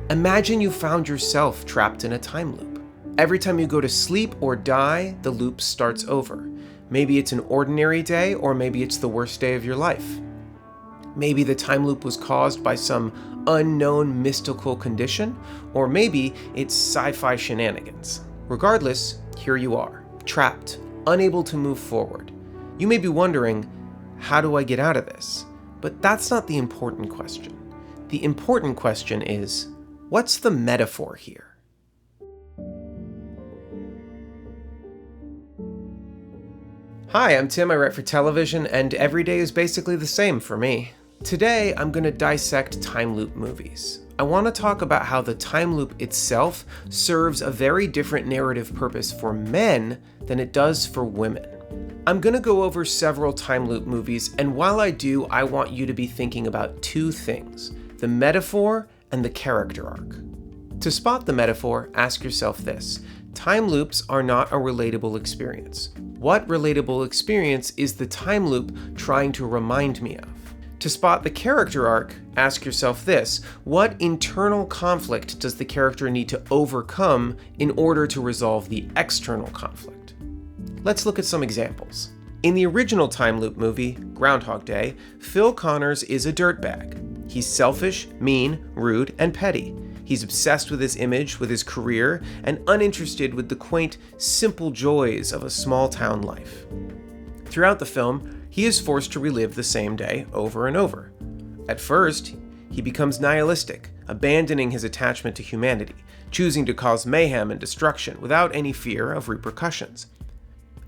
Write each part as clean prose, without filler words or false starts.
Imagine you found yourself trapped in a time loop. Every time you go to sleep or die, the loop starts over. Maybe it's an ordinary day, or maybe it's the worst day of your life. Maybe the time loop was caused by some unknown mystical condition, or maybe it's sci-fi shenanigans. Regardless, here you are, trapped, unable to move forward. You may be wondering, how do I get out of this? But that's not the important question. The important question is, what's the metaphor here? Hi, I'm Tim, I write for television, and every day is basically the same for me. Today, I'm going to dissect time loop movies. I want to talk about how the time loop itself serves a very different narrative purpose for men than it does for women. I'm going to go over several time loop movies, and while I do, I want you to be thinking about two things: the metaphor and the character arc. To spot the metaphor, ask yourself this: time loops are not a relatable experience. What relatable experience is the time loop trying to remind me of? To spot the character arc, ask yourself this: what internal conflict does the character need to overcome in order to resolve the external conflict? Let's look at some examples. In the original time loop movie, Groundhog Day, Phil Connors is a dirtbag. He's selfish, mean, rude, and petty. He's obsessed with his image, with his career, and uninterested with the quaint, simple joys of a small-town life. Throughout the film, he is forced to relive the same day over and over. At first, he becomes nihilistic, abandoning his attachment to humanity, choosing to cause mayhem and destruction without any fear of repercussions.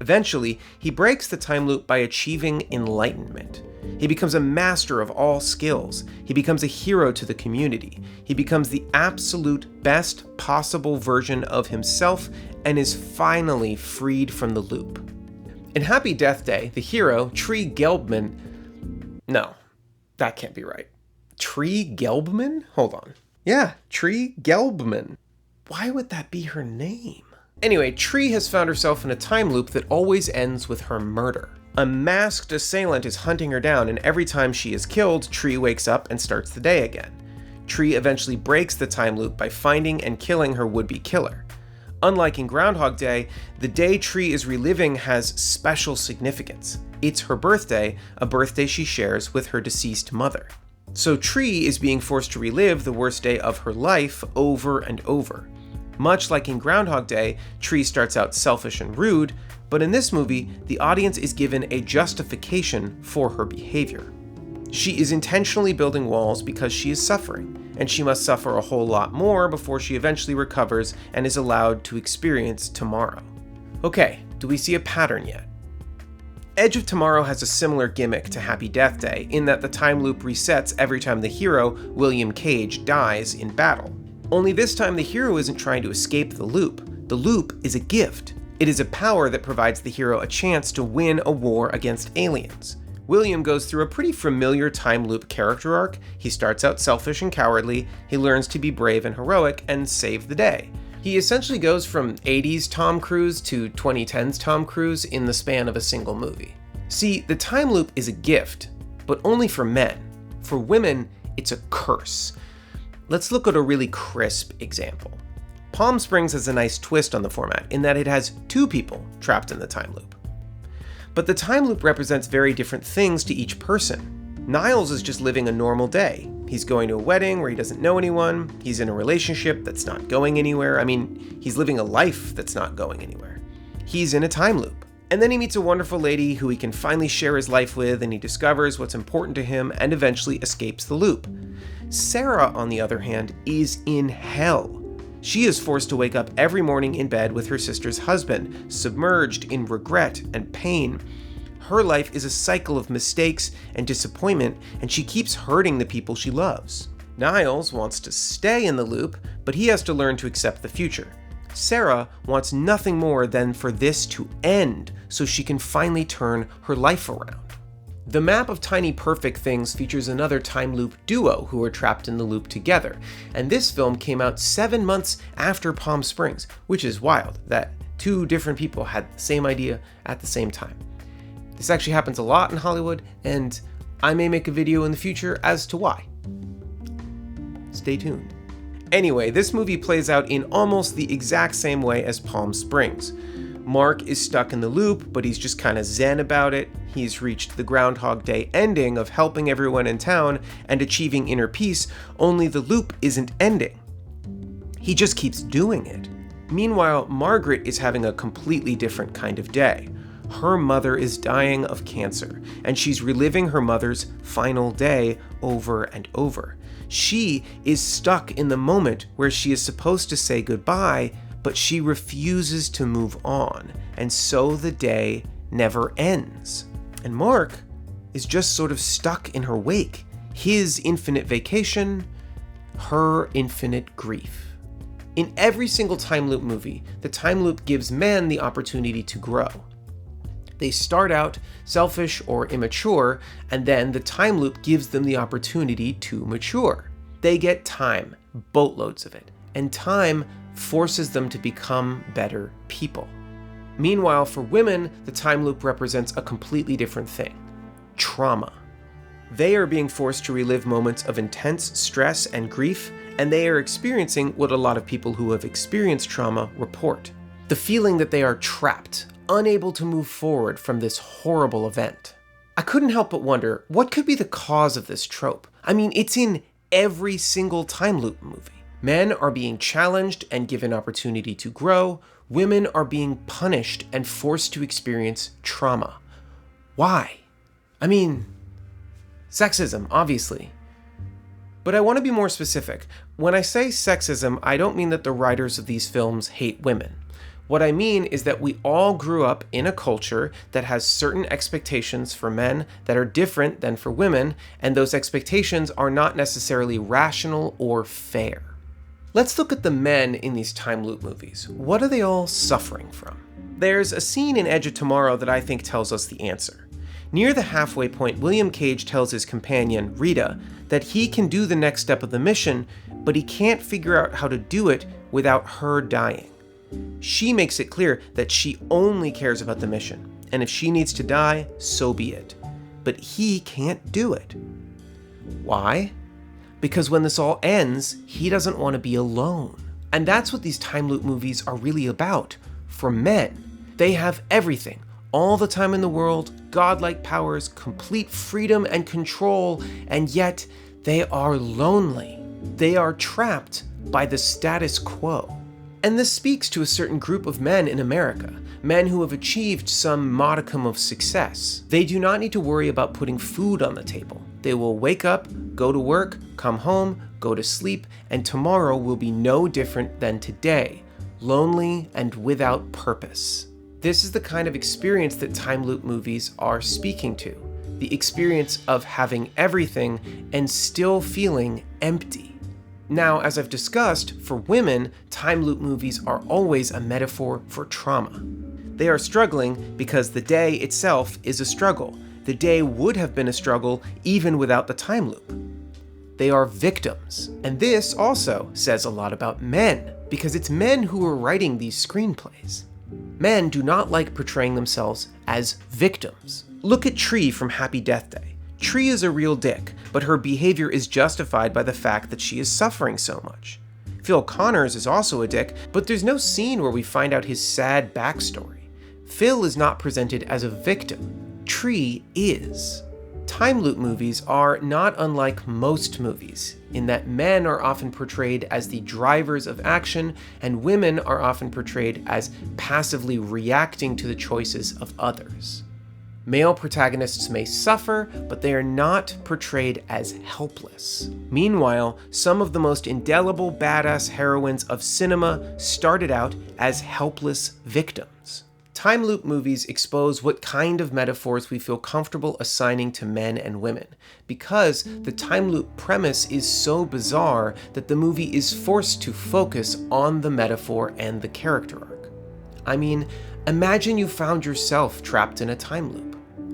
Eventually, he breaks the time loop by achieving enlightenment. He becomes a master of all skills. He becomes a hero to the community. He becomes the absolute best possible version of himself and is finally freed from the loop. In Happy Death Day, the hero, Tree Gelbman... No, that can't be right. Tree Gelbman? Hold on. Yeah, Tree Gelbman. Why would that be her name? Anyway, Tree has found herself in a time loop that always ends with her murder. A masked assailant is hunting her down, and every time she is killed, Tree wakes up and starts the day again. Tree eventually breaks the time loop by finding and killing her would-be killer. Unlike in Groundhog Day, the day Tree is reliving has special significance. It's her birthday, a birthday she shares with her deceased mother. So Tree is being forced to relive the worst day of her life over and over. Much like in Groundhog Day, Tree starts out selfish and rude, but in this movie, the audience is given a justification for her behavior. She is intentionally building walls because she is suffering, and she must suffer a whole lot more before she eventually recovers and is allowed to experience tomorrow. Okay, do we see a pattern yet? Edge of Tomorrow has a similar gimmick to Happy Death Day in that the time loop resets every time the hero, William Cage, dies in battle. Only this time the hero isn't trying to escape the loop. The loop is a gift. It is a power that provides the hero a chance to win a war against aliens. William goes through a pretty familiar time loop character arc. He starts out selfish and cowardly, he learns to be brave and heroic, and save the day. He essentially goes from 80s Tom Cruise to 2010s Tom Cruise in the span of a single movie. See, the time loop is a gift, but only for men. For women, it's a curse. Let's look at a really crisp example. Palm Springs has a nice twist on the format in that it has two people trapped in the time loop. But the time loop represents very different things to each person. Niles is just living a normal day. He's going to a wedding where he doesn't know anyone. He's in a relationship that's not going anywhere. I mean, he's living a life that's not going anywhere. He's in a time loop. And then he meets a wonderful lady who he can finally share his life with, and he discovers what's important to him and eventually escapes the loop. Sarah, on the other hand, is in hell. She is forced to wake up every morning in bed with her sister's husband, submerged in regret and pain. Her life is a cycle of mistakes and disappointment, and she keeps hurting the people she loves. Niles wants to stay in the loop, but he has to learn to accept the future. Sarah wants nothing more than for this to end so she can finally turn her life around. The map of tiny perfect things features another time loop duo who are trapped in the loop together, and this film came out 7 months after Palm Springs, which is wild that Two different people had the same idea at the same time. This actually happens a lot in Hollywood, and I may make a video in the future as to why. Stay tuned. Anyway, this movie plays out in almost the exact same way as Palm Springs. Mark is stuck in the loop, but he's just kind of zen about it. He's reached the Groundhog Day ending of helping everyone in town and achieving inner peace, only the loop isn't ending. He just keeps doing it. Meanwhile, Margaret is having a completely different kind of day. Her mother is dying of cancer, and she's reliving her mother's final day over and over. She is stuck in the moment where she is supposed to say goodbye, but she refuses to move on, and so the day never ends. And Mark is just sort of stuck in her wake. His infinite vacation, her infinite grief. In every single time loop movie, the time loop gives men the opportunity to grow. They start out selfish or immature, and then the time loop gives them the opportunity to mature. They get time, boatloads of it, and time forces them to become better people. Meanwhile, for women, the time loop represents a completely different thing: trauma. They are being forced to relive moments of intense stress and grief, and they are experiencing what a lot of people who have experienced trauma report: the feeling that they are trapped, unable to move forward from this horrible event. I couldn't help but wonder, what could be the cause of this trope? I mean, it's in every single time loop movie. Men are being challenged and given opportunity to grow. Women are being punished and forced to experience trauma. Why? I mean, sexism, obviously. But I want to be more specific. When I say sexism, I don't mean that the writers of these films hate women. What I mean is that we all grew up in a culture that has certain expectations for men that are different than for women, and those expectations are not necessarily rational or fair. Let's look at the men in these time loop movies. What are they all suffering from? There's a scene in Edge of Tomorrow that I think tells us the answer. Near the halfway point, William Cage tells his companion, Rita, that he can do the next step of the mission, but he can't figure out how to do it without her dying. She makes it clear that she only cares about the mission, and if she needs to die, so be it. But he can't do it. Why? Because when this all ends, he doesn't want to be alone. And that's what these time loop movies are really about. For men, they have everything, all the time in the world, godlike powers, complete freedom and control, and yet they are lonely. They are trapped by the status quo. And this speaks to a certain group of men in America, men who have achieved some modicum of success. They do not need to worry about putting food on the table. They will wake up, go to work, come home, go to sleep, and tomorrow will be no different than today, lonely and without purpose. This is the kind of experience that time loop movies are speaking to, the experience of having everything and still feeling empty. Now, as I've discussed, for women, time loop movies are always a metaphor for trauma. They are struggling because the day itself is a struggle. The day would have been a struggle even without the time loop. They are victims. And this also says a lot about men, because it's men who are writing these screenplays. Men do not like portraying themselves as victims. Look at Tree from Happy Death Day. Tree is a real dick, but her behavior is justified by the fact that she is suffering so much. Phil Connors is also a dick, but there's no scene where we find out his sad backstory. Phil is not presented as a victim. Tree is. Time loop movies are not unlike most movies, in that men are often portrayed as the drivers of action, and women are often portrayed as passively reacting to the choices of others. Male protagonists may suffer, but they are not portrayed as helpless. Meanwhile, some of the most indelible badass heroines of cinema started out as helpless victims. Time loop movies expose what kind of metaphors we feel comfortable assigning to men and women, because the time loop premise is so bizarre that the movie is forced to focus on the metaphor and the character arc. I mean, imagine you found yourself trapped in a time loop.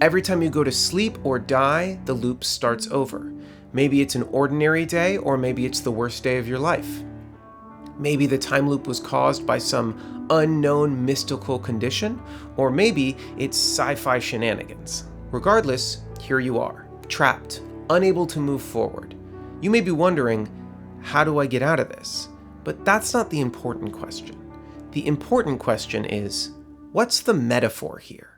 Every time you go to sleep or die, the loop starts over. Maybe it's an ordinary day, or maybe it's the worst day of your life. Maybe the time loop was caused by some unknown mystical condition, or maybe it's sci-fi shenanigans. Regardless, here you are, trapped, unable to move forward. You may be wondering, how do I get out of this? But that's not the important question. The important question is, what's the metaphor here?